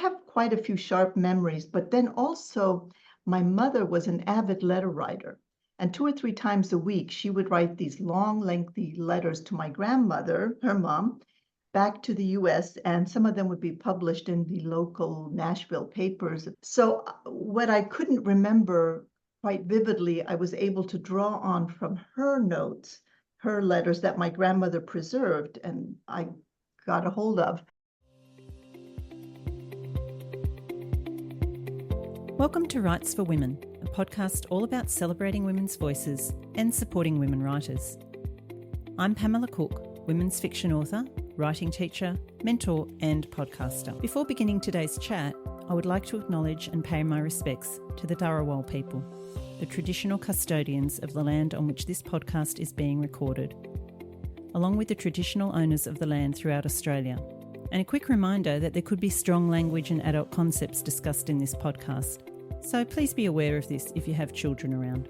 have quite a few sharp memories, but then also my mother was an avid letter writer. And 2 or 3 times a week, she would write these long, lengthy letters to my grandmother, her mom, back to the US, and some of them would be published in the local Nashville papers. So what I couldn't remember quite vividly, I was able to draw on from her notes, her letters that my grandmother preserved, and I got a hold of. Welcome to Rights for Women, a podcast all about celebrating women's voices and supporting women writers. I'm Pamela Cook, women's fiction author, writing teacher, mentor and podcaster. Before beginning today's chat, I would like to acknowledge and pay my respects to the Dharawal people, the traditional custodians of the land on which this podcast is being recorded, along with the traditional owners of the land throughout Australia. And a quick reminder that there could be strong language and adult concepts discussed in this podcast, so please be aware of this if you have children around.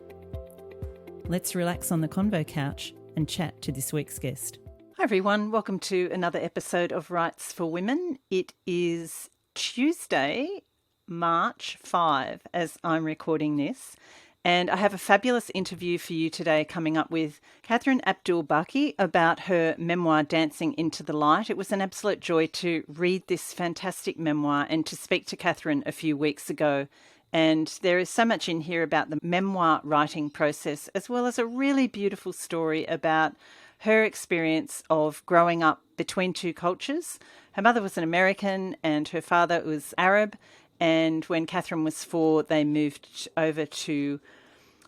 Let's relax on the convo couch and chat to this week's guest. Hi everyone, welcome to another episode of Rights for Women. It is Tuesday, March 5, as I'm recording this. And I have a fabulous interview for you today coming up with Kathryn Abdul-Baki about her memoir, Dancing into the Light. It was an absolute joy to read this fantastic memoir and to speak to Kathryn a few weeks ago. And there is so much in here about the memoir writing process, as well as a really beautiful story about her experience of growing up between two cultures. Her mother was an American and her father was Arab. And when Kathryn was 4, they moved over to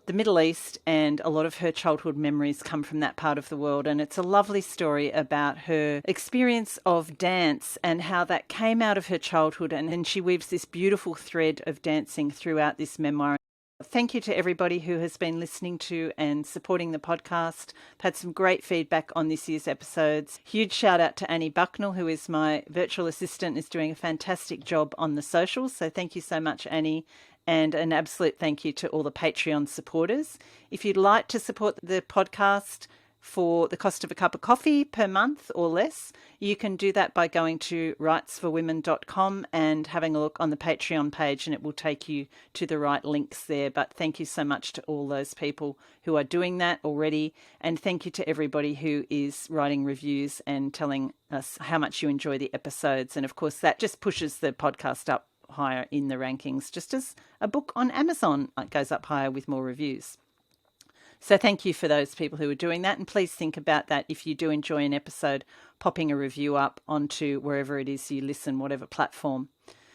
the Middle East, and a lot of her childhood memories come from that part of the world. And it's a lovely story about her experience of dance and how that came out of her childhood. And she weaves this beautiful thread of dancing throughout this memoir. Thank you to everybody who has been listening to and supporting the podcast. I've had some great feedback on this year's episodes. Huge shout out to Annie Bucknell, who is my virtual assistant, is doing a fantastic job on the socials. So thank you so much, Annie. And an absolute thank you to all the Patreon supporters. If you'd like to support the podcast for the cost of a cup of coffee per month or less, you can do that by going to rightsforwomen.com and having a look on the Patreon page, and it will take you to the right links there. But thank you so much to all those people who are doing that already. And thank you to everybody who is writing reviews and telling us how much you enjoy the episodes. And of course, that just pushes the podcast up higher in the rankings, just as a book on Amazon goes up higher with more reviews. So thank you for those people who are doing that. And please think about that if you do enjoy an episode, popping a review up onto wherever it is you listen, whatever platform.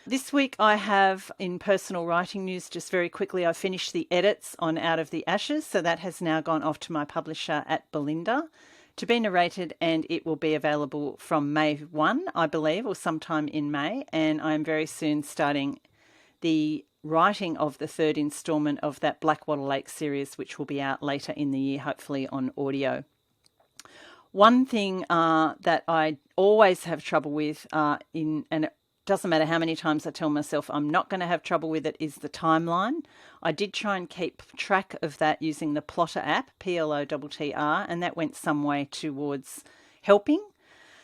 This week I have, in personal writing news, just very quickly, I finished the edits on Out of the Ashes. So that has now gone off to my publisher at Belinda to be narrated, and it will be available from May 1, I believe, or sometime in May. And I'm very soon starting the writing of the 3rd instalment of that Blackwater Lake series, which will be out later in the year, hopefully on audio. One thing that I always have trouble with, and it doesn't matter how many times I tell myself I'm not going to have trouble with it, is the timeline. I did try and keep track of that using the Plotter app, Plottr, and that went some way towards helping.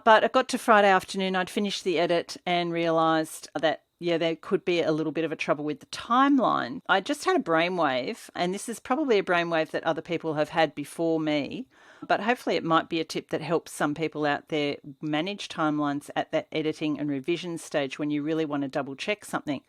But I got to Friday afternoon, I'd finished the edit and realised that there could be a little bit of a trouble with the timeline. I just had a brainwave, and this is probably a brainwave that other people have had before me, but hopefully it might be a tip that helps some people out there manage timelines at that editing and revision stage when you really want to double check something.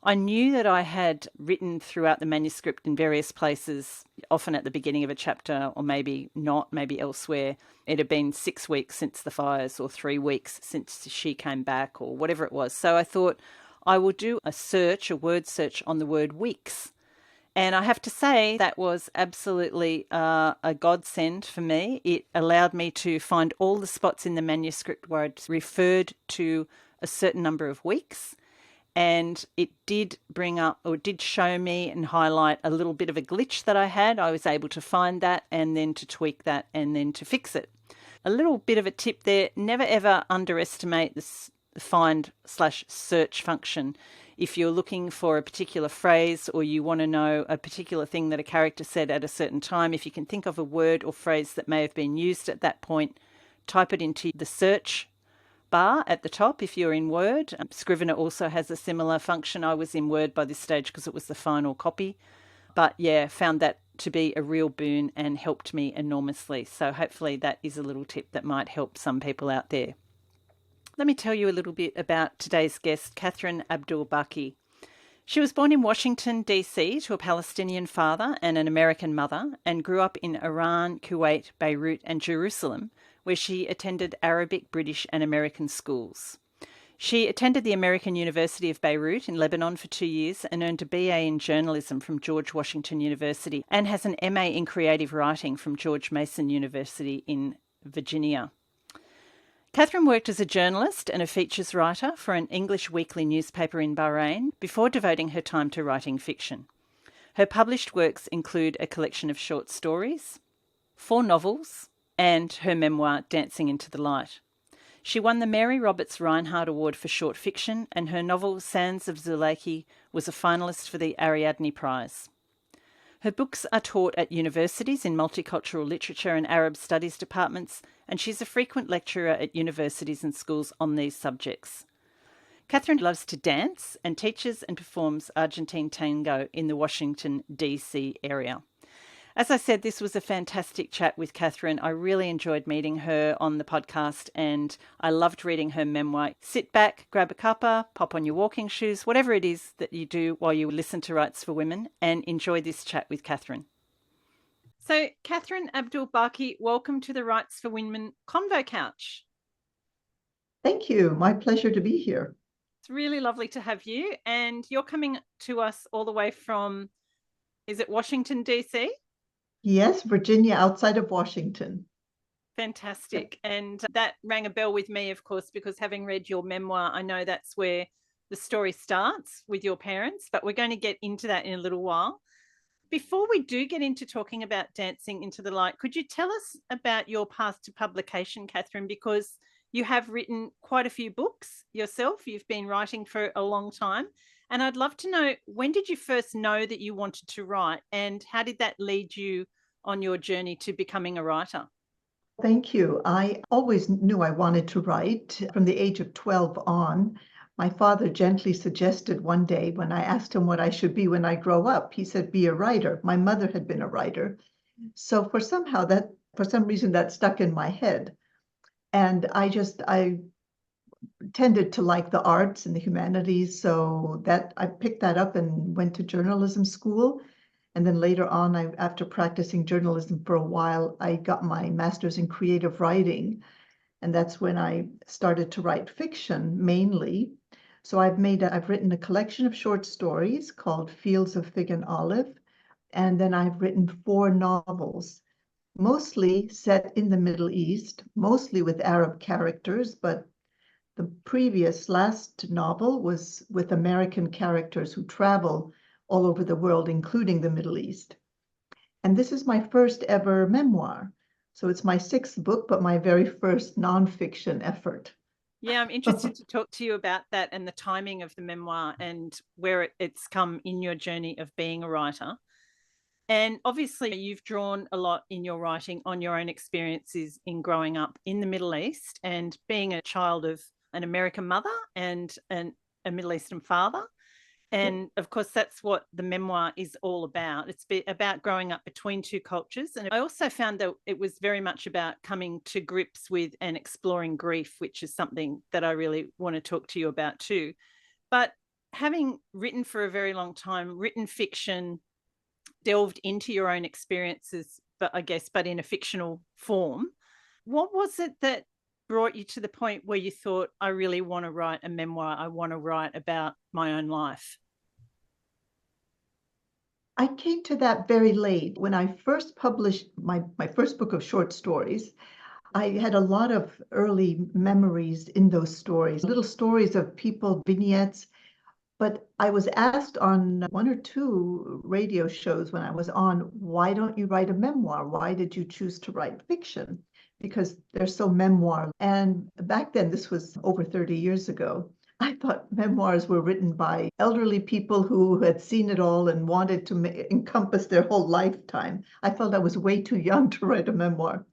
I knew that I had written throughout the manuscript in various places, often at the beginning of a chapter, or maybe not, maybe elsewhere. It had been 6 weeks since the fires, or 3 weeks since she came back, or whatever it was. So I thought I will do a word search on the word weeks. And I have to say that was absolutely a godsend for me. It allowed me to find all the spots in the manuscript where it referred to a certain number of weeks. And it did bring up, or did show me and highlight a little bit of a glitch that I had. I was able to find that and then to tweak that and then to fix it. A little bit of a tip there, never ever underestimate the find/search function. If you're looking for a particular phrase or you want to know a particular thing that a character said at a certain time, if you can think of a word or phrase that may have been used at that point, type it into the search bar at the top if you're in Word. Scrivener also has a similar function. I was in Word by this stage because it was the final copy. But yeah, found that to be a real boon and helped me enormously. So hopefully that is a little tip that might help some people out there. Let me tell you a little bit about today's guest, Kathryn Abdul-Baki. She was born in Washington, D.C. to a Palestinian father and an American mother, and grew up in Iran, Kuwait, Beirut and Jerusalem, where she attended Arabic, British and American schools. She attended the American University of Beirut in Lebanon for 2 years and earned a BA in journalism from George Washington University and has an MA in creative writing from George Mason University in Virginia. Kathryn worked as a journalist and a features writer for an English weekly newspaper in Bahrain before devoting her time to writing fiction. Her published works include a collection of short stories, 4 novels, and her memoir, Dancing into the Light. She won the Mary Roberts Reinhardt Award for Short Fiction, and her novel Sands of Zulaki was a finalist for the Ariadne Prize. Her books are taught at universities in multicultural literature and Arab studies departments, and she's a frequent lecturer at universities and schools on these subjects. Kathryn loves to dance and teaches and performs Argentine tango in the Washington, D.C. area. As I said, this was a fantastic chat with Kathryn. I really enjoyed meeting her on the podcast and I loved reading her memoir. Sit back, grab a cuppa, pop on your walking shoes, whatever it is that you do while you listen to Rights for Women, and enjoy this chat with Kathryn. So, Kathryn Abdul-Baki, welcome to the Rights for Women Convo Couch. Thank you. My pleasure to be here. It's really lovely to have you. And you're coming to us all the way from, is it Washington, D.C.? Yes, Virginia, outside of Washington. Fantastic. And that rang a bell with me, of course, because having read your memoir, I know that's where the story starts with your parents, but we're going to get into that in a little while. Before we do get into talking about Dancing into the Light, could you tell us about your path to publication, Kathryn? Because you have written quite a few books yourself. You've been writing for a long time. And I'd love to know, when did you first know that you wanted to write, and how did that lead you on your journey to becoming a writer? Thank you. I always knew I wanted to write from the age of 12 on. My father gently suggested one day, when I asked him what I should be when I grow up, he said, be a writer. My mother had been a writer. So for some reason that stuck in my head. And I tended to like the arts and the humanities. So that I picked that up and went to journalism school. And then later on, after practicing journalism for a while, I got my master's in creative writing. And that's when I started to write fiction mainly. So I've written a collection of short stories called Fields of Fig and Olive. And then I've written 4 novels, mostly set in the Middle East, mostly with Arab characters, but the last novel was with American characters who travel all over the world, including the Middle East. And this is my first ever memoir. So it's my 6th book, but my very first nonfiction effort. Yeah, I'm interested to talk to you about that and the timing of the memoir and where it's come in your journey of being a writer. And obviously, you've drawn a lot in your writing on your own experiences in growing up in the Middle East and being a child of an American mother and a Middle Eastern father. And of course, that's what the memoir is all about. It's about growing up between 2 cultures. And I also found that it was very much about coming to grips with and exploring grief, which is something that I really want to talk to you about too. But having written for a very long time, written fiction, delved into your own experiences, but in a fictional form, what was it that brought you to the point where you thought, I really want to write a memoir, I want to write about my own life? I came to that very late. When I first published my first book of short stories, I had a lot of early memories in those stories, little stories of people, vignettes. But I was asked on 1 or 2 radio shows when I was on, why don't you write a memoir? Why did you choose to write fiction? Because they're so memoir. And back then, this was over 30 years ago, I thought memoirs were written by elderly people who had seen it all and wanted to encompass their whole lifetime. I felt I was way too young to write a memoir.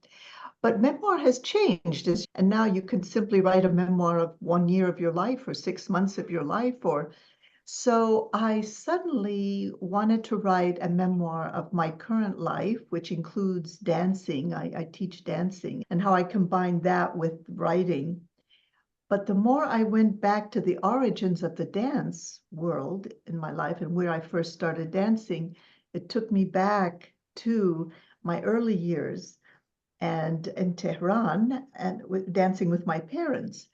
But memoir has changed, and now you can simply write a memoir of 1 year of your life or 6 months of your life. Or so I suddenly wanted to write a memoir of my current life, which includes dancing. I teach dancing, and how I combine that with writing. But the more I went back to the origins of the dance world in my life and where I first started dancing, it took me back to my early years and in Tehran and dancing with my parents.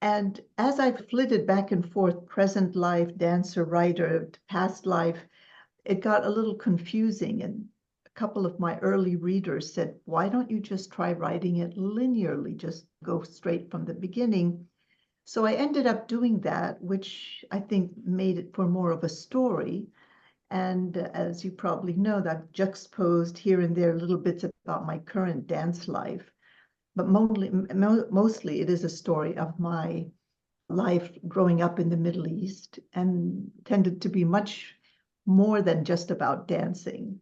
And as I've flitted back and forth, present life, dancer, writer, past life, it got a little confusing. And a couple of my early readers said, why don't you just try writing it linearly? Just go straight from the beginning. So I ended up doing that, which I think made it for more of a story. And as you probably know, that juxtaposed here and there little bits about my current dance life. But mostly it is a story of my life growing up in the Middle East, and tended to be much more than just about dancing.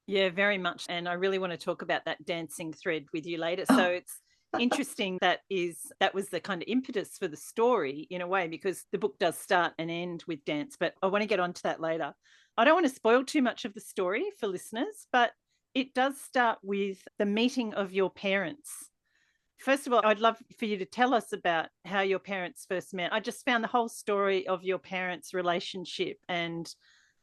Yeah, very much. And I really want to talk about that dancing thread with you later. So it's interesting that was the kind of impetus for the story in a way, because the book does start and end with dance, but I want to get onto that later. I don't want to spoil too much of the story for listeners, but it does start with the meeting of your parents. First of all, I'd love for you to tell us about how your parents first met. I just found the whole story of your parents' relationship and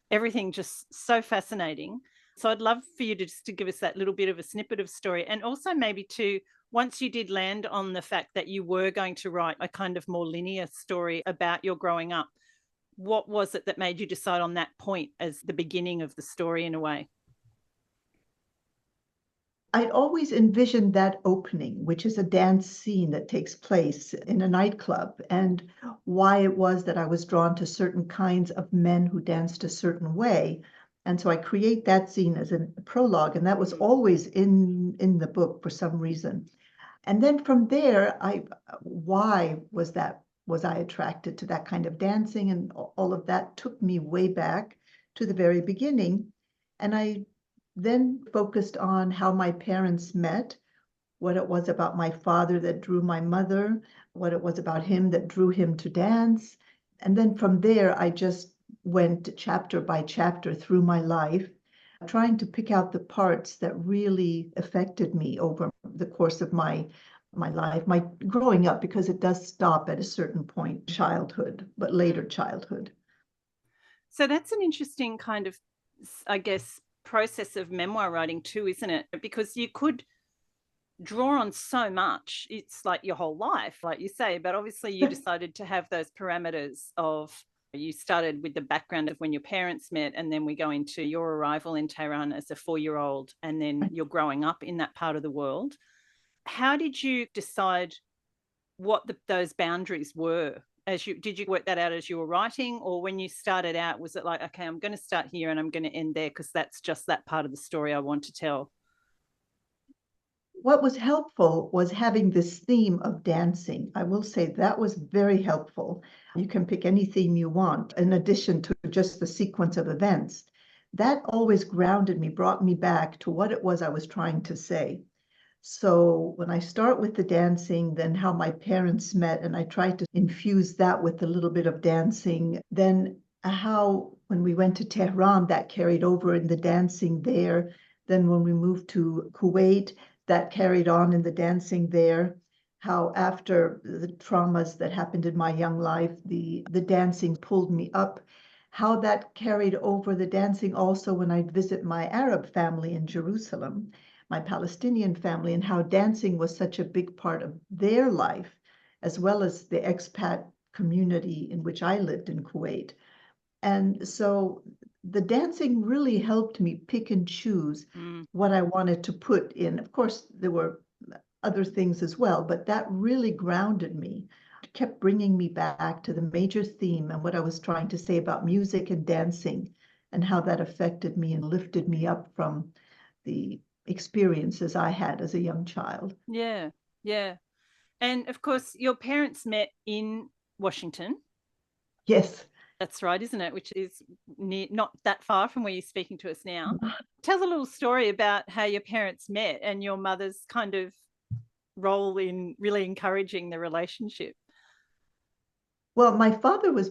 everything just so fascinating. So I'd love for you to give us that little bit of a snippet of story, and also maybe to, once you did land on the fact that you were going to write a kind of more linear story about your growing up, what was it that made you decide on that point as the beginning of the story in a way? I'd always envisioned that opening, which is a dance scene that takes place in a nightclub, and why it was that I was drawn to certain kinds of men who danced a certain way. And so I create that scene as a prologue, and that was always in the book for some reason. And then from there, why was I attracted to that kind of dancing? And all of that took me way back to the very beginning. And I then focused on how my parents met, what it was about my father that drew my mother, what it was about him that drew him to dance. And then from there, I just went chapter by chapter through my life, trying to pick out the parts that really affected me over the course of my life, my growing up, because it does stop at a certain point, childhood, but later childhood. So that's an interesting kind of, I guess, process of memoir writing too, isn't it? Because you could draw on so much. It's like your whole life, like you say, but obviously you decided to have those parameters of, you started with the background of when your parents met, and then we go into your arrival in Tehran as a 4-year-old, and then you're growing up in that part of the world. How did you decide what those boundaries were? Did you work that out as you were writing, or when you started out, was it like, okay, I'm going to start here and I'm going to end there because that's just that part of the story I want to tell? What was helpful was having this theme of dancing. I will say that was very helpful. You can pick any theme you want, in addition to just the sequence of events. That always grounded me, brought me back to what it was I was trying to say. So when I start with the dancing, then how my parents met, and I tried to infuse that with a little bit of dancing, then how when we went to Tehran, that carried over in the dancing there. Then when we moved to Kuwait, that carried on in the dancing there. How after the traumas that happened in my young life, the dancing pulled me up. How that carried over the dancing also when I'd visit my Arab family in Jerusalem, my Palestinian family, and how dancing was such a big part of their life, as well as the expat community in which I lived in Kuwait. And so the dancing really helped me pick and choose what I wanted to put in. Of course, there were other things as well, but that really grounded me, kept bringing me back to the major theme and what I was trying to say about music and dancing, and how that affected me and lifted me up from the experiences I had as a young child. Yeah, yeah. And of course, your parents met in Washington. Yes. That's right, isn't it? Which is not that far from where you're speaking to us now. Tell a little story about how your parents met and your mother's kind of role in really encouraging the relationship. Well, my father was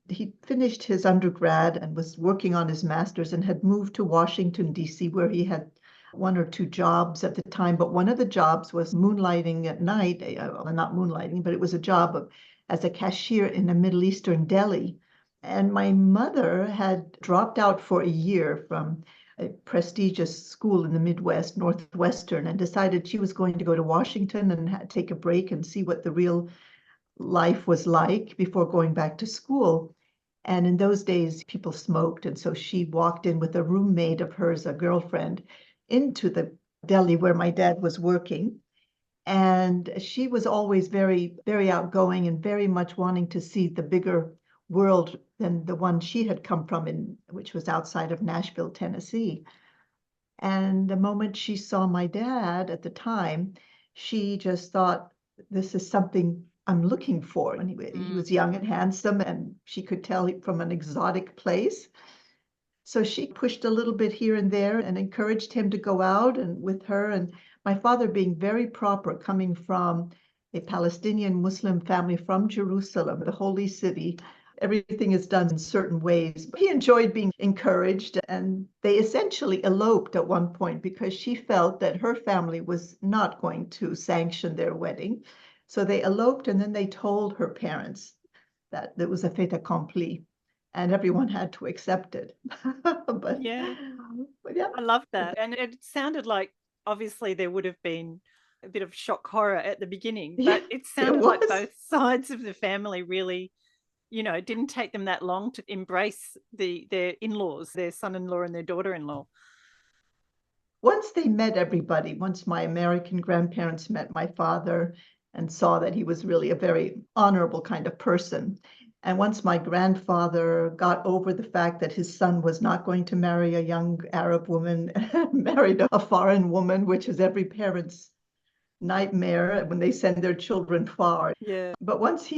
he finished his undergrad and was working on his master's and had moved to Washington, D.C., where he had one or two jobs at the time. But one of the jobs was moonlighting at night, well, not moonlighting, but it was a job as a cashier in a Middle Eastern deli. And my mother had dropped out for a year from a prestigious school in the Midwest, Northwestern, and decided she was going to go to Washington and take a break and see what the real life was like before going back to school. And in those days, people smoked. And so she walked in with a roommate of hers, a girlfriend, into the deli where my dad was working. And she was always very, very outgoing and very much wanting to see the bigger world than the one she had come from, which was outside of Nashville, Tennessee. And the moment she saw my dad at the time, she just thought, this is something I'm looking for. And he was young and handsome, and she could tell from an exotic place. So she pushed a little bit here and there and encouraged him to go out and with her. And my father, being very proper, coming from a Palestinian Muslim family from Jerusalem, the holy city, everything is done in certain ways. He enjoyed being encouraged, and they essentially eloped at one point because she felt that her family was not going to sanction their wedding. So they eloped, and then they told her parents that it was a fait accompli, and everyone had to accept it. but Yeah, yeah, I love that. And it sounded like obviously there would have been a bit of shock horror at the beginning, yeah, but it it sounded like was. both sides of the family really, it didn't take them that long to embrace their in-laws, their son-in-law and their daughter-in-law. Once they met everybody, once my American grandparents met my father and saw that he was really a very honorable kind of person, and once my grandfather got over the fact that his son was not going to marry a young Arab woman, married a foreign woman, which is every parent's nightmare when they send their children far. Yeah. But once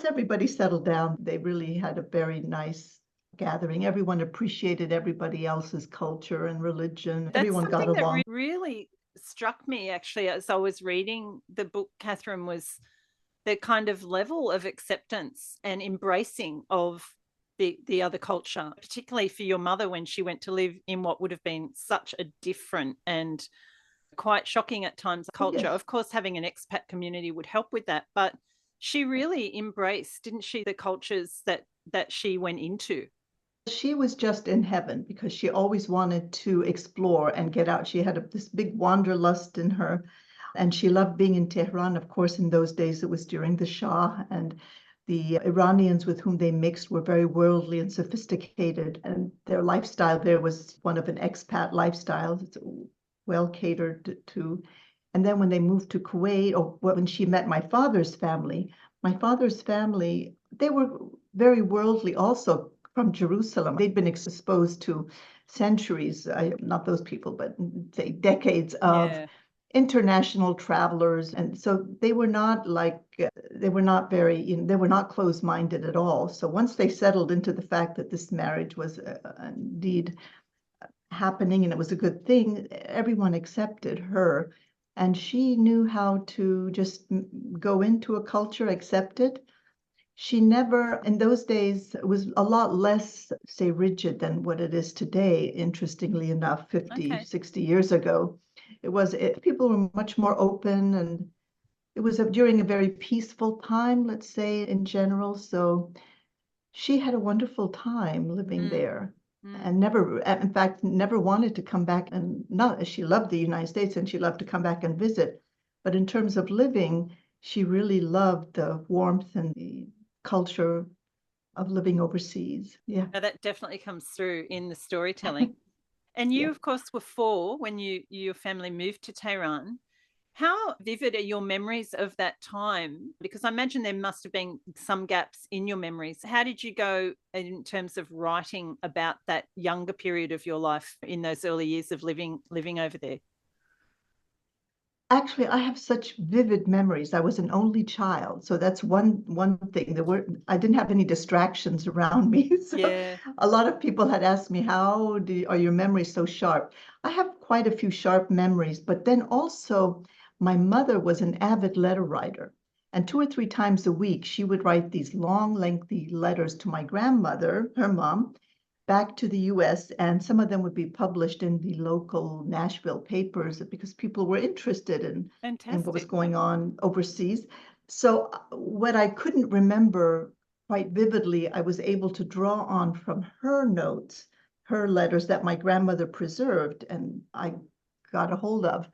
everybody settled down, they really had a very nice gathering. Everyone appreciated everybody else's culture and religion. That's Everyone got something that along. really struck me actually as I was reading the book, Kathryn, was the kind of level of acceptance and embracing of the other culture, particularly for your mother when she went to live in what would have been such a different and quite shocking at times culture. Yes. Of course, having an expat community would help with that, but she really embraced, didn't she, the cultures that she went into. She was just in heaven because she always wanted to explore and get out. She had this big wanderlust in her, and she loved being in Tehran. Of course, in those days, it was during the Shah, and the Iranians with whom they mixed were very worldly and sophisticated, and their lifestyle there was one of an expat lifestyle. It's well catered to. And then when they moved to Kuwait, or when she met my father's family, they were very worldly also from Jerusalem. They'd been exposed to centuries, not those people, but say decades of Yeah. international travelers. And so they were not they were not very, they were not closed-minded at all. So once they settled into the fact that this marriage was indeed happening and it was a good thing, everyone accepted her. And she knew how to just go into a culture, accept it. She never, in those days, it was a lot less, say, rigid than what it is today, interestingly enough, 50, Okay. 60 years ago. People were much more open, and it was during a very peaceful time, let's say, in general. So she had a wonderful time living Mm, there mm. and never, in fact, never wanted to come back. And not, she loved the United States and she loved to come back and visit. But in terms of living, she really loved the warmth and the culture of living overseas. Yeah. Now that definitely comes through in the storytelling. And Yeah. you, of course, were 4 when your family moved to Tehran. How vivid are your memories of that time? Because I imagine there must have been some gaps in your memories. How did you go in terms of writing about that younger period of your life in those early years of living over there? Actually, I have such vivid memories. I was an only child, so that's one thing. I didn't have any distractions around me. So Yeah. a lot of people had asked me, are your memories so sharp? I have quite a few sharp memories, but then also my mother was an avid letter writer. And 2 or 3 times a week, she would write these long, lengthy letters to my grandmother, her mom, back to the US, and some of them would be published in the local Nashville papers because people were interested in what was Fantastic. going on overseas. So what I couldn't remember quite vividly, I was able to draw on from her notes, her letters that my grandmother preserved and I got a hold of.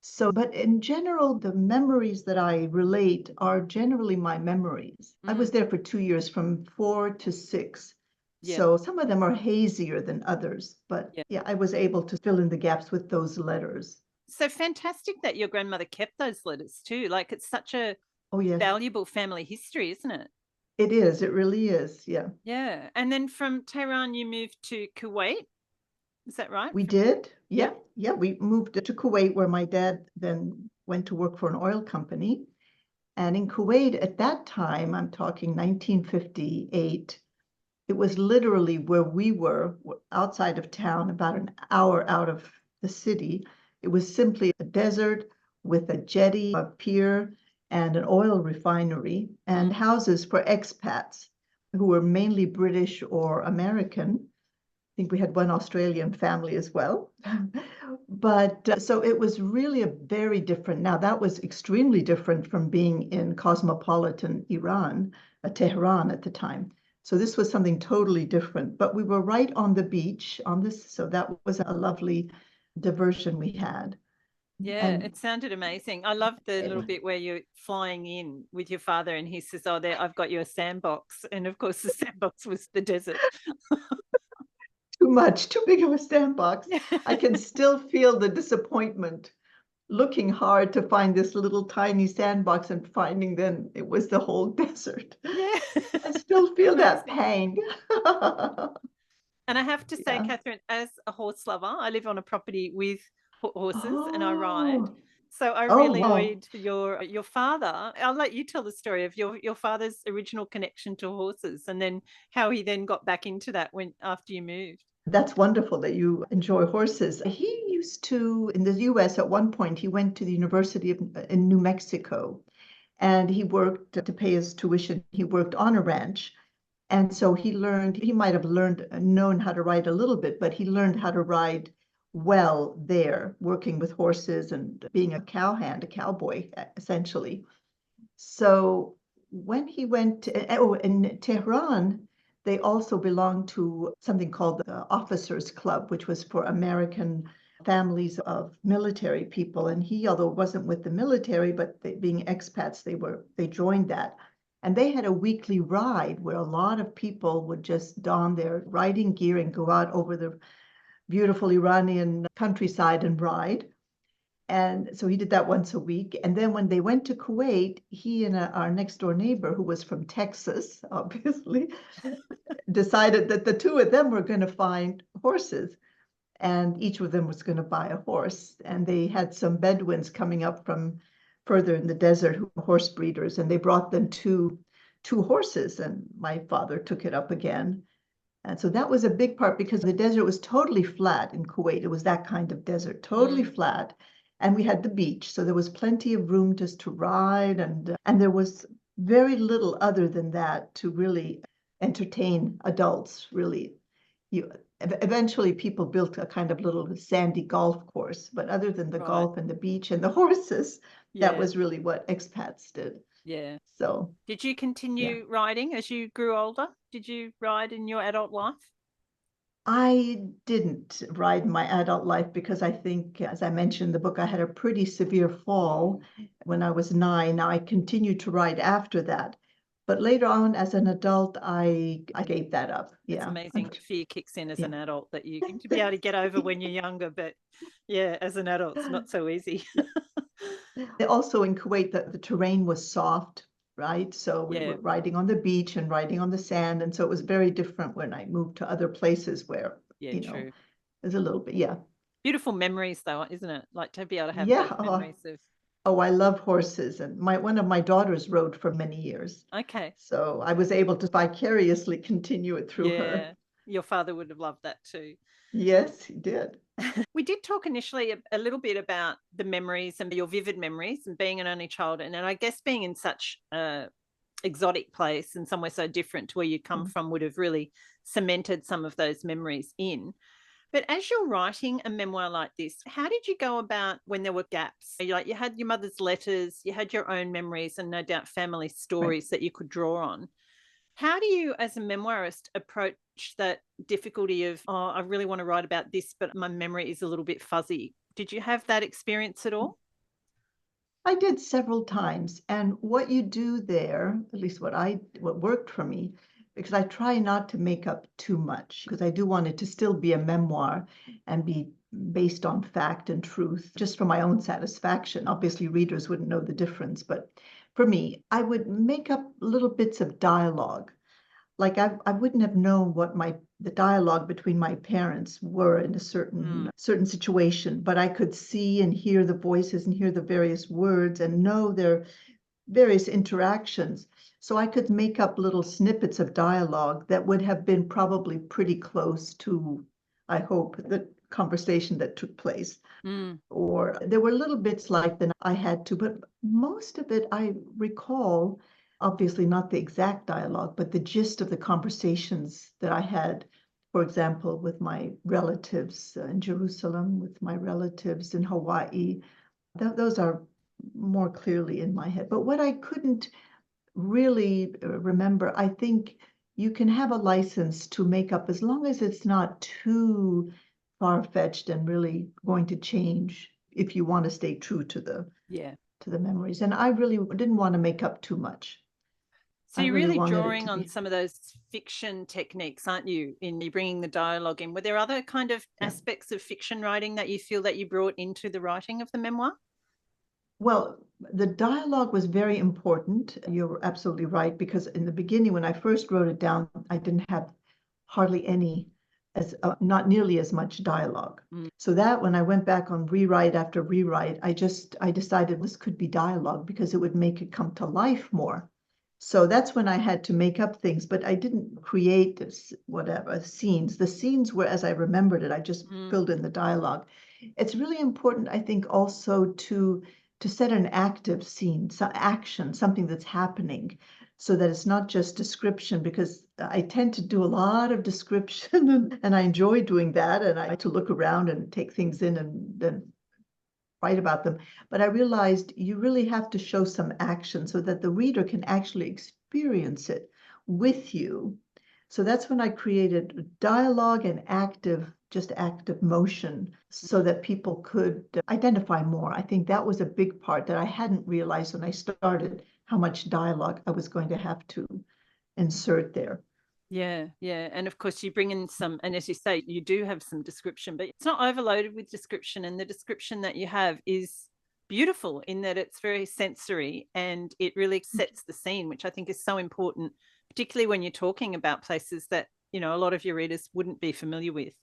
So, but in general, the memories that I relate are generally my memories. I was there for 2 years, from 4 to 6. Yeah. So some of them are hazier than others, but Yeah. yeah, I was able to fill in the gaps with those letters. So fantastic that your grandmother kept those letters too. Like it's such a Oh, yes, valuable family history, isn't it? it is. It really is. Yeah, Yeah. And then from Tehran, you moved to Kuwait. Is that right? we did. Yeah. Yeah, yeah. We moved to Kuwait, where my dad then went to work for an oil company. And in Kuwait at that time, I'm talking 1958, it was literally where we were outside of town, about an hour out of the city. It was simply a desert with a jetty, a pier, and an oil refinery, and houses for expats who were mainly British or American. I think we had one Australian family as well. But so it was really a very different. Now, that was extremely different from being in cosmopolitan Iran, Tehran at the time. So this was something totally different. But we were right on the beach on this. So that was a lovely diversion we had. Yeah, And it sounded amazing. I love the it little was bit where you're flying in with your father and he says, "Oh, there, I've got you a sandbox." And of course, the sandbox was the desert. too much, too big of a sandbox. Yeah. I can still feel the disappointment looking hard to find this little tiny sandbox and finding then it was the whole desert. Yeah. I still feel that Amazing. pang. And I have to say, Yeah. Kathryn, as a horse lover, I live on a property with horses and I ride. Oh, So I oh, really wow. enjoyed your father. I'll let you tell the story of your father's original connection to horses and then how he then got back into that when after you moved. That's wonderful that you enjoy horses. He used to, in the US at one point, he went to the University of in New Mexico and he worked to pay his tuition. He worked on a ranch. And so he might have known how to ride a little bit, but he learned how to ride well there, working with horses and being a cowhand, a cowboy, essentially. So when he went in Tehran, they also belonged to something called the Officers Club, which was for American families of military people. And he, although wasn't with the military, but being expats, they joined that. And they had a weekly ride where a lot of people would just don their riding gear and go out over the beautiful Iranian countryside and ride. And so he did that once a week. And then when they went to Kuwait, he and our next door neighbor, who was from Texas, obviously, decided that the two of them were going to find horses and each of them was going to buy a horse. And they had some Bedouins coming up from further in the desert who were horse breeders, and they brought them two horses. And my father took it up again. And so that was a big part because the desert was totally flat in Kuwait. It was that kind of desert, totally Mm, flat. And we had the beach, so there was plenty of room just to ride, and there was very little other than that to really entertain adults, really. You eventually people built a kind of little sandy golf course, but other than the right. golf and the beach and the horses, that Yeah. was really what expats did. Yeah. So, Did you yeah. continue riding as you grew older? Did you ride in your adult life? I didn't ride my adult life because I think, as I mentioned in the book, I had a pretty severe fall when I was 9. Now I continued to ride after that. But later on, as an adult, I gave that up. It's Yeah. amazing what fear kicks in as Yeah. an adult that you seem to be able to get over when you're younger, but yeah, as an adult, it's not so easy. Also in Kuwait, the terrain was soft, right? So we Yeah, were riding on the beach and riding on the sand. And so it was very different when I moved to other places where, yeah, you know, true. there's a little bit, yeah. Beautiful memories though, isn't it? Like to be able to have Yeah. those memories of, I love horses, and my one of my daughters rode for many years. okay. So I was able to vicariously continue it through her. Yeah. Your father would have loved that too. Yes, he did. We did talk initially a little bit about the memories and your vivid memories and being an only child. And I guess being in such a exotic place and somewhere so different to where you come Mm. from would have really cemented some of those memories in. But as you're writing a memoir like this, how did you go about when there were gaps? Like you had your mother's letters, you had your own memories, and no doubt family Right. stories that you could draw on. How do you, as a memoirist, approach that difficulty of, oh, I really want to write about this, but my memory is a little bit fuzzy? Did you have that experience at all? I did several times, and what you do there, at least what worked for me, because I try not to make up too much, because I do want it to still be a memoir and be based on fact and truth, just for my own satisfaction. Obviously, readers wouldn't know the difference, but for me, I would make up little bits of dialogue. Like I wouldn't have known what the dialogue between my parents were in a Mm, certain situation, but I could see and hear the voices and hear the various words and know their various interactions. So I could make up little snippets of dialogue that would have been probably pretty close to, I hope, the conversation that took place. mm, Or there were little bits like that I had to, but most of it I recall, obviously not the exact dialogue, but the gist of the conversations that I had, for example, with my relatives in Jerusalem, with my relatives in Hawaii. Those are more clearly in my head. But what I couldn't really remember, I think you can have a license to make up as long as it's not too far-fetched and really going to change if you want to stay true yeah. to the memories. And I really didn't want to make up too much. So I you're really really wanted it drawing to on be, some of those fiction techniques, aren't you? In you bringing the dialogue in. Were there other kind of yeah. aspects of fiction writing that you feel that you brought into the writing of the memoir? Well, the dialogue was very important. You're absolutely right, because in the beginning, when I first wrote it down, I didn't have hardly any, not nearly as much dialogue. Mm, So that when I went back on rewrite after rewrite, I decided this could be dialogue because it would make it come to life more. So that's when I had to make up things, but I didn't create this, whatever scenes. The scenes were as I remembered it. I just mm, filled in the dialogue. It's really important, I think, also to set an active scene, some action, something that's happening, so that it's not just description, because I tend to do a lot of description and I enjoy doing that. And I like to look around and take things in and then write about them. But I realized you really have to show some action so that the reader can actually experience it with you. So that's when I created dialogue and just active motion so mm. that people could identify more. I think that was a big part that I hadn't realized when I started, how much dialogue I was going to have to insert there. Yeah, yeah. And of course, you bring in some, and as you say, you do have some description, but it's not overloaded with description. And the description that you have is beautiful in that it's very sensory and it really sets the scene, which I think is so important, particularly when you're talking about places that, a lot of your readers wouldn't be familiar with.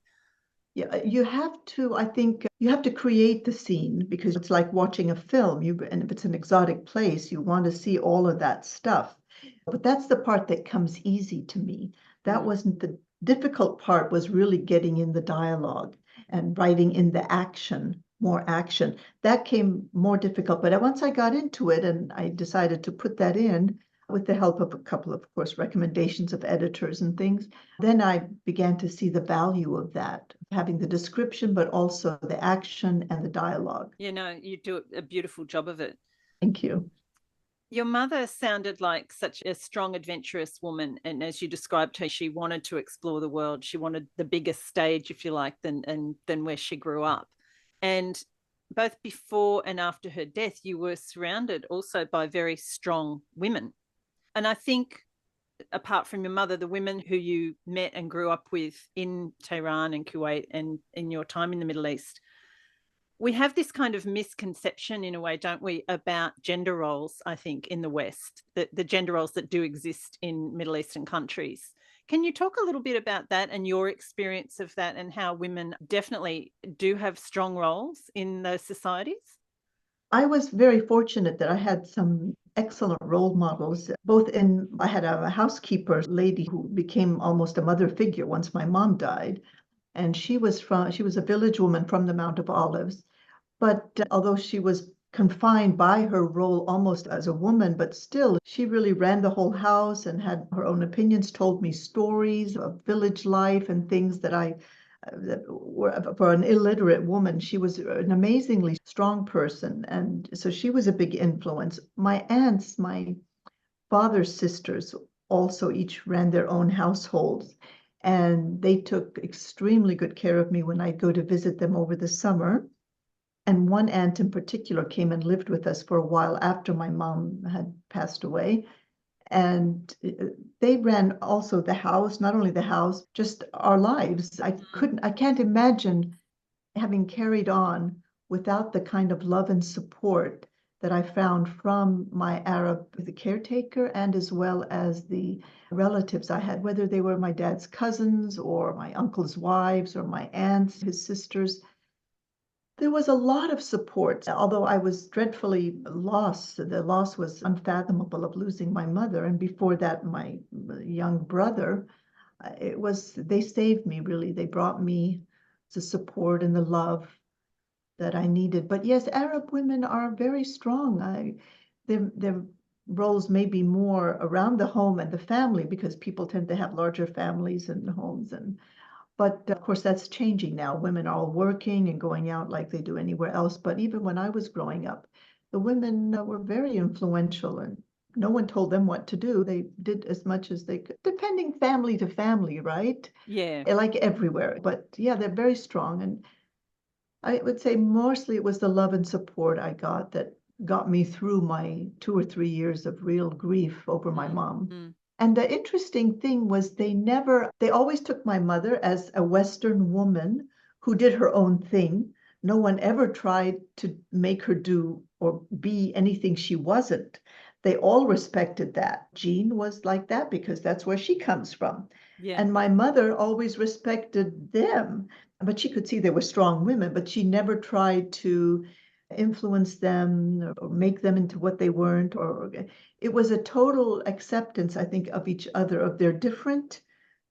Yeah, you have to, I think, you have to create the scene because it's like watching a film. And if it's an exotic place, you want to see all of that stuff. But that's the part that comes easy to me. That Mm. wasn't the difficult part, was really getting in the dialogue and writing in the action, more action. That came more difficult. But once I got into it and I decided to put that in, with the help of a couple of course, recommendations of editors and things, then I began to see the value of that, having the description, but also the action and the dialogue. You do a beautiful job of it. Thank you. Your mother sounded like such a strong, adventurous woman. And as you described her, she wanted to explore the world. She wanted the biggest stage, if you like, than where she grew up. And both before and after her death, you were surrounded also by very strong women. And I think, apart from your mother, the women who you met and grew up with in Tehran and Kuwait and in your time in the Middle East, we have this kind of misconception in a way, don't we, about gender roles, I think, in the West, the gender roles that do exist in Middle Eastern countries. Can you talk a little bit about that and your experience of that and how women definitely do have strong roles in those societies? I was very fortunate that I had some excellent role models, I had a housekeeper lady who became almost a mother figure once my mom died. And she was a village woman from the Mount of Olives. But although she was confined by her role almost as a woman, but still, she really ran the whole house and had her own opinions, told me stories of village life and things that were, for an illiterate woman, she was an amazingly strong person. And so she was a big influence. My aunts, my father's sisters, also each ran their own households. And they took extremely good care of me when I'd go to visit them over the summer. And one aunt in particular came and lived with us for a while after my mom had passed away. And they ran also the house, not only the house, just our lives. I can't imagine having carried on without the kind of love and support that I found from my Arab, the caretaker, and as well as the relatives I had, whether they were my dad's cousins or my uncle's wives or my aunts, his sisters. There was a lot of support, although I was dreadfully lost. The loss was unfathomable of losing my mother, and before that, my young brother. They saved me really. They brought me the support and the love that I needed. But yes, Arab women are very strong. Their roles may be more around the home and the family because people tend to have larger families and homes, but of course, that's changing now. Women are all working and going out like they do anywhere else. But even when I was growing up, the women were very influential and no one told them what to do. They did as much as they could, depending family to family, right? Yeah. Like everywhere. But yeah, they're very strong. And I would say mostly it was the love and support I got that got me through my 2 or 3 years of real grief over my mom. Mm. And the interesting thing was they always took my mother as a Western woman who did her own thing. No one ever tried to make her do or be anything she wasn't. They all respected that. Jean was like that because that's where she comes from. Yeah. And my mother always respected them, but she could see they were strong women, but she never tried to influence them or make them into what they weren't, or it was a total acceptance, I think, of each other, of their different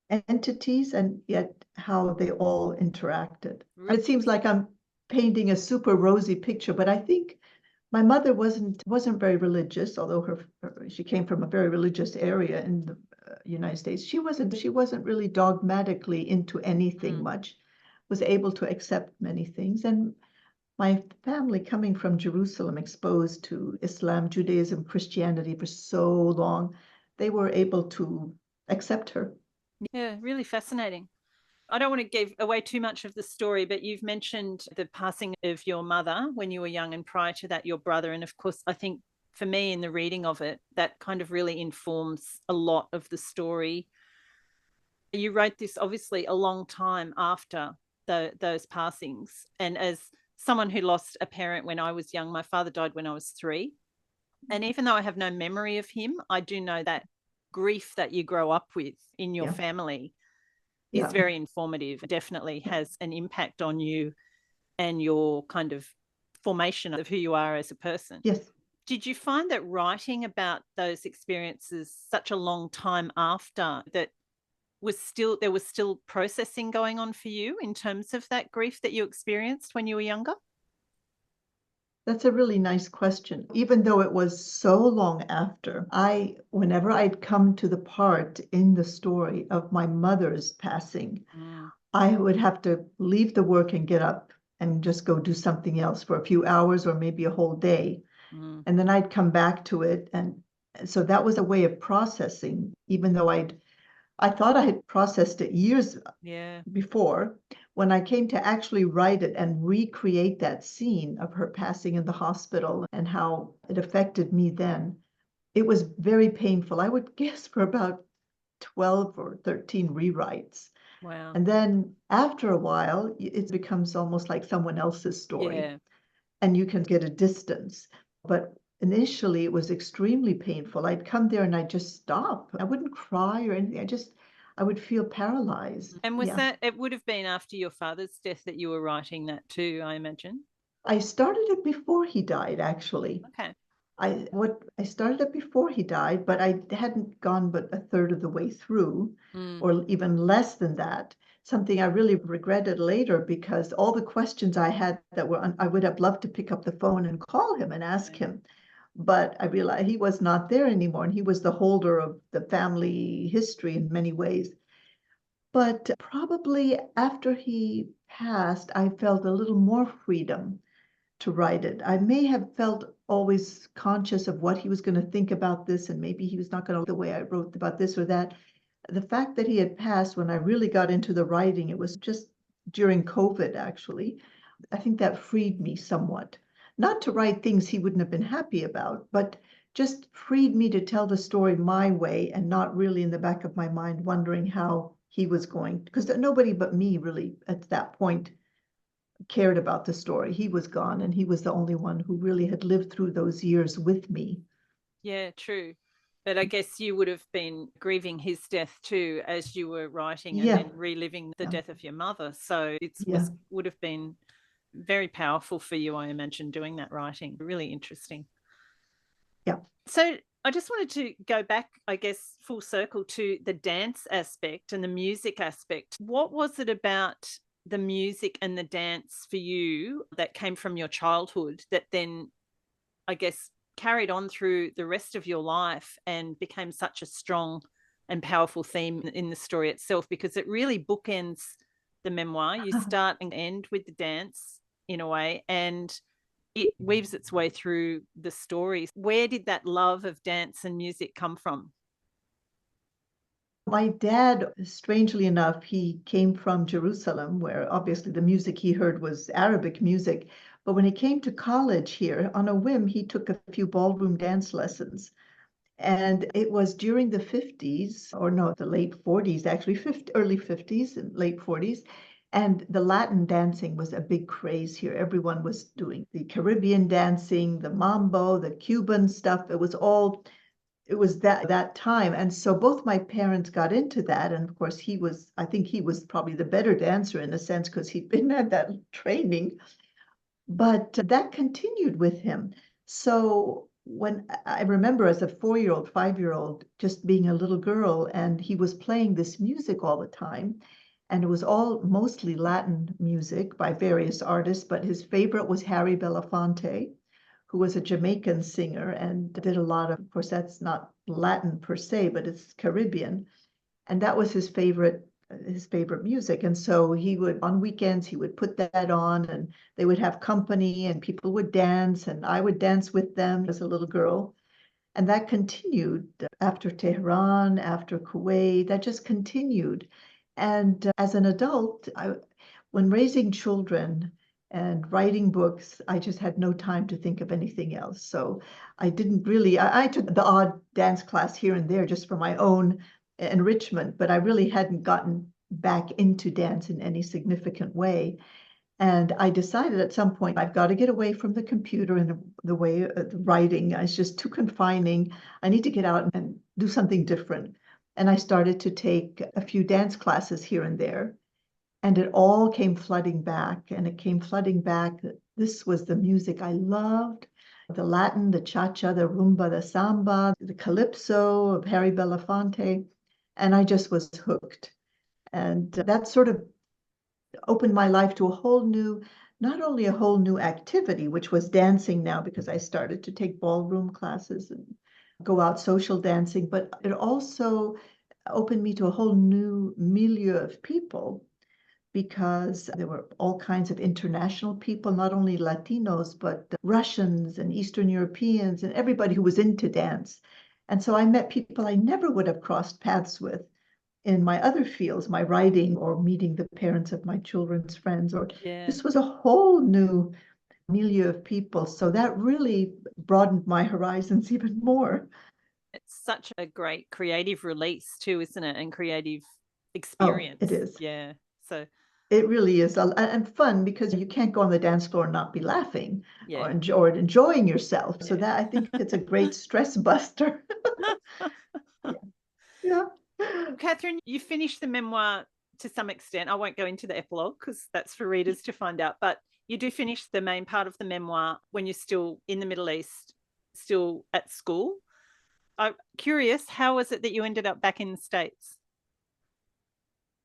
entities, and yet how they all interacted. And it seems like I'm painting a super rosy picture, but I think my mother wasn't very religious, although she came from a very religious area in the United States. She wasn't really dogmatically into anything much, was able to accept many things. And my family coming from Jerusalem, exposed to Islam, Judaism, Christianity for so long, they were able to accept her. Yeah, really fascinating. I don't want to give away too much of the story, but you've mentioned the passing of your mother when you were young, and prior to that, your brother. And of course, I think for me, in the reading of it, that kind of really informs a lot of the story. You wrote this obviously a long time after those passings. And as someone who lost a parent when I was young, my father died when I was 3. And even though I have no memory of him, I do know that grief that you grow up with in your Yeah. family Yeah. is very informative. It definitely has an impact on you and your kind of formation of who you are as a person. Yes. Did you find that writing about those experiences such a long time after that there was still processing going on for you in terms of that grief that you experienced when you were younger? That's a really nice question. Even though it was so long after, whenever I'd come to the part in the story of my mother's passing, I would have to leave the work and get up and just go do something else for a few hours or maybe a whole day. And then I'd come back to it. And so that was a way of processing, even though I thought I had processed it years before. When I came to actually write it and recreate that scene of her passing in the hospital and how it affected me then, it was very painful. I would guess for about 12 or 13 rewrites. Wow. And then after a while, it becomes almost like someone else's story. Yeah. And you can get a distance. But initially, it was extremely painful. I'd come there and I'd just stop. I wouldn't cry or anything. I would feel paralyzed. And was Yeah. that, it would have been after your father's death that you were writing that too, I imagine? I started it before he died, actually. Okay. I started it before he died, but I hadn't gone but a third of the way through, or even less than that. Something I really regretted later, because all the questions I had that were I would have loved to pick up the phone and call him and ask him, but I realized he was not there anymore, and he was the holder of the family history in many ways. But probably after he passed, I felt a little more freedom to write it. I may have felt always conscious of what he was going to think about this, and maybe he was not going to the way I wrote about this or that. The fact that he had passed when I really got into the writing, it was just during COVID, actually. I think that freed me somewhat. Not to write things he wouldn't have been happy about, but just freed me to tell the story my way and not really in the back of my mind wondering how he was going, because nobody but me really at that point cared about the story. He was gone, and he was the only one who really had lived through those years with me. Yeah, true. But I guess you would have been grieving his death too as you were writing and Yeah, then reliving the yeah, death of your mother. So it yeah. would have been very powerful for you, I imagine, doing that writing. Really interesting. Yeah. So I just wanted to go back, I guess, full circle to the dance aspect and the music aspect. What was it about the music and the dance for you that came from your childhood that then, I guess, carried on through the rest of your life and became such a strong and powerful theme in the story itself? Because it really bookends the memoir. You start and end with the dance in a way, and it weaves its way through the story. Where did that love of dance and music come from? My dad, strangely enough, he came from Jerusalem, where obviously the music he heard was Arabic music. But when he came to college here, on a whim, he took a few ballroom dance lessons. And it was during the 50s, or no, the late 40s, actually, early 50s and late 40s. And the Latin dancing was a big craze here. Everyone was doing the Caribbean dancing, the mambo, the Cuban stuff. It was that time. And so both my parents got into that. And of course, I think he was probably the better dancer in a sense because he'd been at that training. But that continued with him. So when I remember as a 4-year-old, 5-year-old, just being a little girl, and he was playing this music all the time, and it was all mostly Latin music by various artists, but his favorite was Harry Belafonte, who was a Jamaican singer and did a lot of course, that's not Latin per se, but it's Caribbean. And that was his favorite music. And so he would, on weekends, he would put that on, and they would have company and people would dance, and I would dance with them as a little girl. And that continued after Tehran, after Kuwait, that just continued. And as an adult, when raising children and writing books, I just had no time to think of anything else. So I didn't really, I took the odd dance class here and there just for my own enrichment, but I really hadn't gotten back into dance in any significant way. And I decided at some point I've got to get away from the computer and the way the writing is just too confining. I need to get out and do something different. And I started to take a few dance classes here and there. And it all came flooding back. And it came flooding back that this was the music I loved. The Latin, the cha-cha, the rumba, the samba, the calypso of Harry Belafonte. And I just was hooked. And that sort of opened my life to a whole new, not only a whole new activity, which was dancing now, because I started to take ballroom classes and go out social dancing, but it also opened me to a whole new milieu of people, because there were all kinds of international people, not only Latinos, but Russians and Eastern Europeans and everybody who was into dance. And so I met people I never would have crossed paths with in my other fields, my writing or meeting the parents of my children's friends, or Yeah. this was a whole new milieu of people. So that really broadened my horizons even more. It's such a great creative release too, isn't it? And creative Oh, experience. it is. Yeah. So It really is. And fun, because you can't go on the dance floor and not be laughing yeah. or enjoying yourself. So Yeah. that I think it's a great stress buster. Yeah. Yeah. Kathryn, you finished the memoir to some extent. I won't go into the epilogue because that's for readers to find out, but you do finish the main part of the memoir when you're still in the Middle East, still at school. I'm curious, how was it that you ended up back in the States?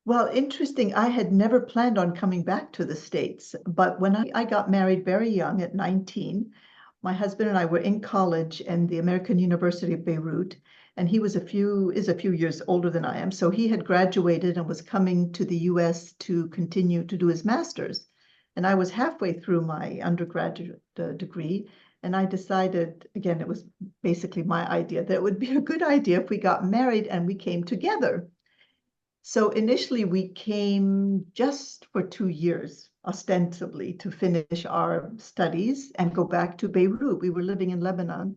Well, interesting. I had never planned on coming back to the States, but when I got married very young at 19, my husband and I were in college in the American University of Beirut, and he is a few years older than I am. So he had graduated and was coming to the US to continue to do his master's. And I was halfway through my undergraduate degree, and I decided, again, it was basically my idea, that it would be a good idea if we got married and we came together. So initially we came just for 2 years, ostensibly, to finish our studies and go back to Beirut. We were living in Lebanon,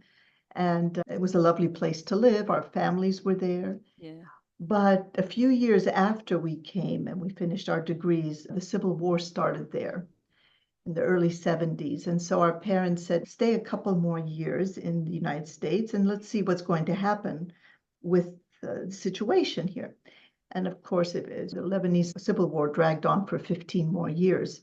and it was a lovely place to live. Our families were there. Yeah. But a few years after we came and we finished our degrees, the Civil War started there in the early 70s. And so our parents said, stay a couple more years in the United States and let's see what's going to happen with the situation here. And of course, the Lebanese Civil War dragged on for 15 more years.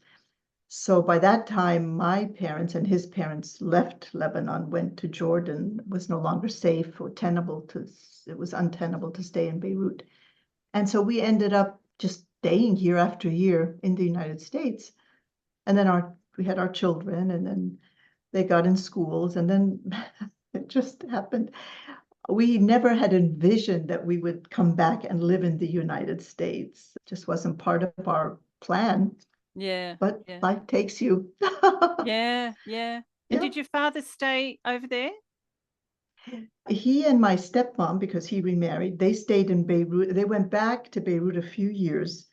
So by that time, my parents and his parents left Lebanon, went to Jordan. It was no longer safe or tenable it was untenable to stay in Beirut. And so we ended up just staying year after year in the United States. And then we had our children, and then they got in schools, and then it just happened. We never had envisioned that we would come back and live in the United States. It just wasn't part of our plan. Yeah. But yeah. life takes you. Yeah. And Yeah. did your father stay over there? He and my stepmom, because he remarried, they stayed in Beirut. They went back to Beirut a few years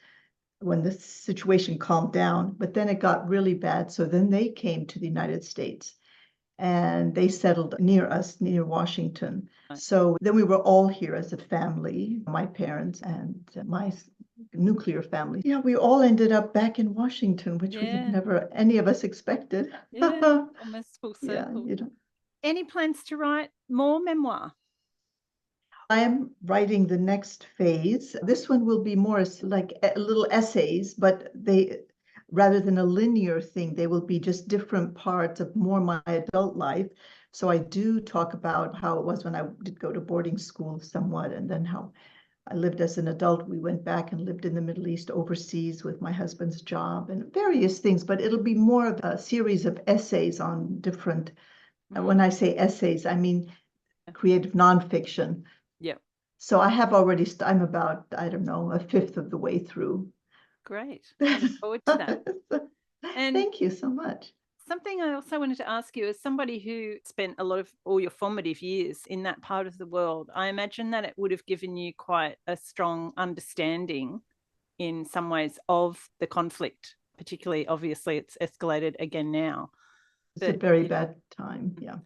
when the situation calmed down, but then it got really bad. So then they came to the United States and they settled near us, near Washington. So then we were all here as a family, my parents and my nuclear family. Yeah, we all ended up back in Washington, which we had never, any of us expected. Yeah, almost full circle. Yeah, Any plans to write more memoir? I am writing the next phase. This one will be more like little essays, but they, rather than a linear thing, they will be just different parts of more my adult life. So I do talk about how it was when I did go to boarding school somewhat, and then how I lived as an adult. We went back and lived in the Middle East overseas with my husband's job and various things, but it'll be more of a series of essays on different, when I say essays, I mean creative nonfiction. Yeah. So I have already, I'm about, I don't know, a fifth of the way through. Great. I look forward to that. And thank you so much. Something I also wanted to ask you, as somebody who spent a lot of all your formative years in that part of the world, I imagine that it would have given you quite a strong understanding in some ways of the conflict, particularly, obviously, it's escalated again now. It's a very bad time, yeah.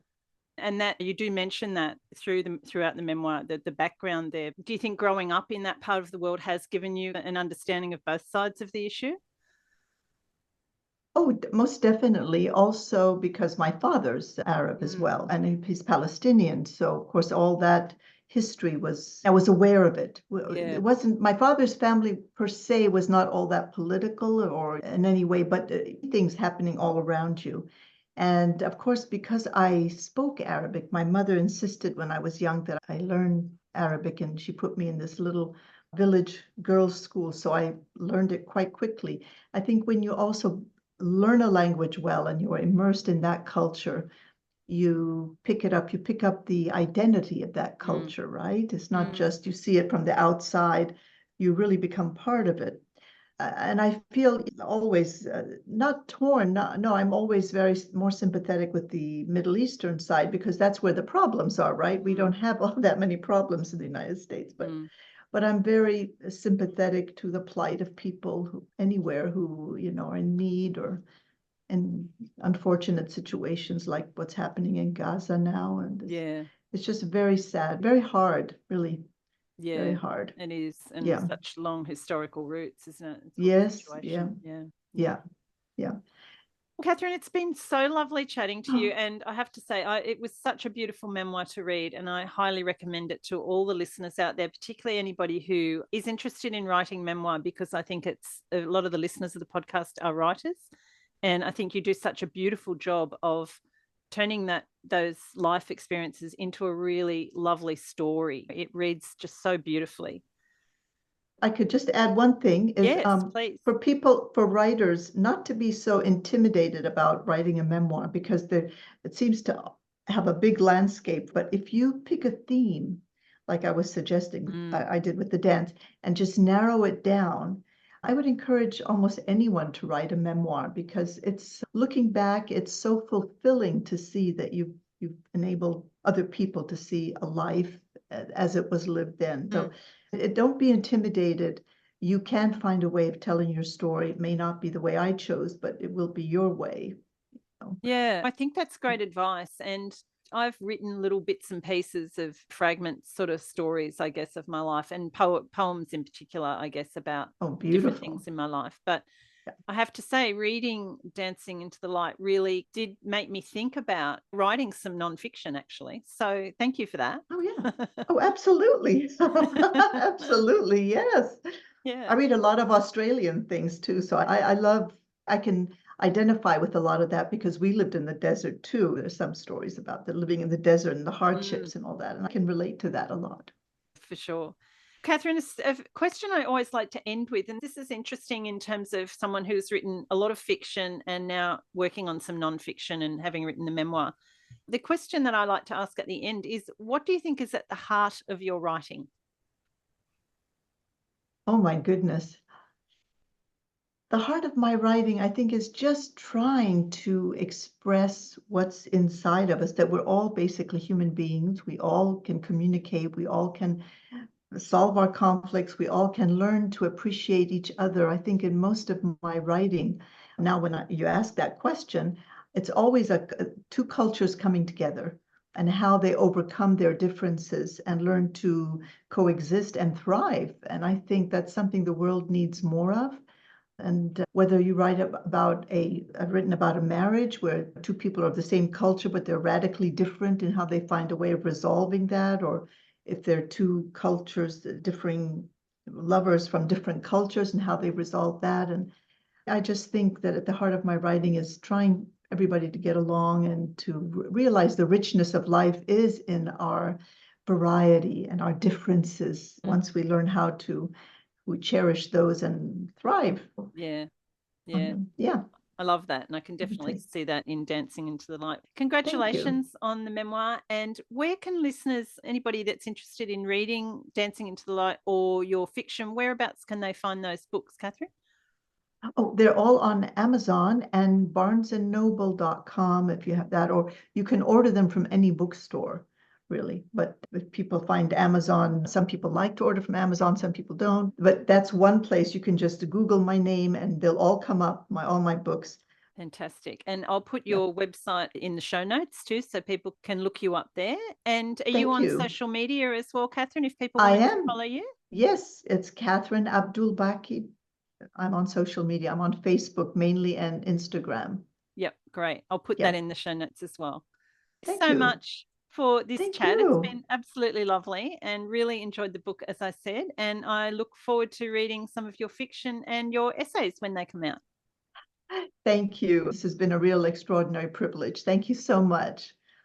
And that you do mention that throughout the memoir, the background there. Do you think growing up in that part of the world has given you an understanding of both sides of the issue? Oh, most definitely. Also because my father's Arab as well, and he's Palestinian. So of course, all that history I was aware of it. It wasn't, my father's family per se was not all that political or in any way, but things happening all around you. And of course, because I spoke Arabic, my mother insisted when I was young that I learn Arabic, and she put me in this little village girls' school. So I learned it quite quickly. I think when you also learn a language well and you are immersed in that culture, you pick it up, you pick up the identity of that culture, right? It's not just you see it from the outside, you really become part of it. And I feel always not torn. No, I'm always very more sympathetic with the Middle Eastern side because that's where the problems are, right? We don't have all that many problems in the United States, but I'm very sympathetic to the plight of people anywhere who, are in need or in unfortunate situations like what's happening in Gaza now. And it's just very sad, very hard, really. Yeah, very hard. It is, and such long historical roots, isn't it? Yes, yeah. Kathryn, it's been so lovely chatting to you. And I have to say, it was such a beautiful memoir to read. And I highly recommend it to all the listeners out there, particularly anybody who is interested in writing memoir, because I think it's a lot of the listeners of the podcast are writers. And I think you do such a beautiful job of turning those life experiences into a really lovely story. It reads just so beautifully. I could just add one thing is Yes, please. for writers, not to be so intimidated about writing a memoir, because it seems to have a big landscape. But if you pick a theme, like I was suggesting, I did with the dance, and just narrow it down, I would encourage almost anyone to write a memoir, because it's looking back, it's so fulfilling to see that you've enabled other people to see a life as it was lived then. So don't be intimidated. You can find a way of telling your story. It may not be the way I chose, but it will be your way. Yeah, I think that's great advice. And I've written little bits and pieces of fragments, sort of stories, I guess, of my life, and poems in particular, I guess, about different things in my life. But I have to say, reading Dancing into the Light really did make me think about writing some nonfiction, actually. So thank you for that. Oh, yeah. Oh, absolutely. Absolutely. Yes. Yeah. I read a lot of Australian things too. So I can identify with a lot of that, because we lived in the desert too. There's some stories about the living in the desert and the hardships and all that. And I can relate to that a lot. For sure. Kathryn, a question I always like to end with, and this is interesting in terms of someone who's written a lot of fiction and now working on some nonfiction and having written the memoir. The question that I like to ask at the end is, what do you think is at the heart of your writing? Oh my goodness. The heart of my writing, I think, is just trying to express what's inside of us, that we're all basically human beings. We all can communicate. We all can solve our conflicts. We all can learn to appreciate each other. I think in most of my writing, now when you ask that question, it's always two cultures coming together and how they overcome their differences and learn to coexist and thrive. And I think that's something the world needs more of. And whether you write about I've written about a marriage where two people are of the same culture, but they're radically different in how they find a way of resolving that, or if they're two cultures, differing lovers from different cultures and how they resolve that. And I just think that at the heart of my writing is trying everybody to get along and to realize the richness of life is in our variety and our differences. Once we learn how to we cherish those and thrive. Yeah. Yeah. I love that. And I can definitely see that in Dancing into the Light. Congratulations on the memoir. And where can listeners, anybody that's interested in reading Dancing into the Light or your fiction, whereabouts can they find those books, Kathryn? Oh, they're all on Amazon and barnesandnoble.com if you have that, or you can order them from any bookstore, really. But if people find Amazon, some people like to order from Amazon, some people don't. But that's one place you can just Google my name and they'll all come up, all my books. Fantastic. And I'll put your website in the show notes too, so people can look you up there. And are you on social media as well, Kathryn, if people want to follow you? Yes, it's Kathryn Abdul-Baki. I'm on social media. I'm on Facebook mainly and Instagram. Yep, great. I'll put that in the show notes as well. Thank you so you. much for this chat. You. It's been absolutely lovely and really enjoyed the book, as I said. And I look forward to reading some of your fiction and your essays when they come out. Thank you. This has been a real extraordinary privilege. Thank you so much.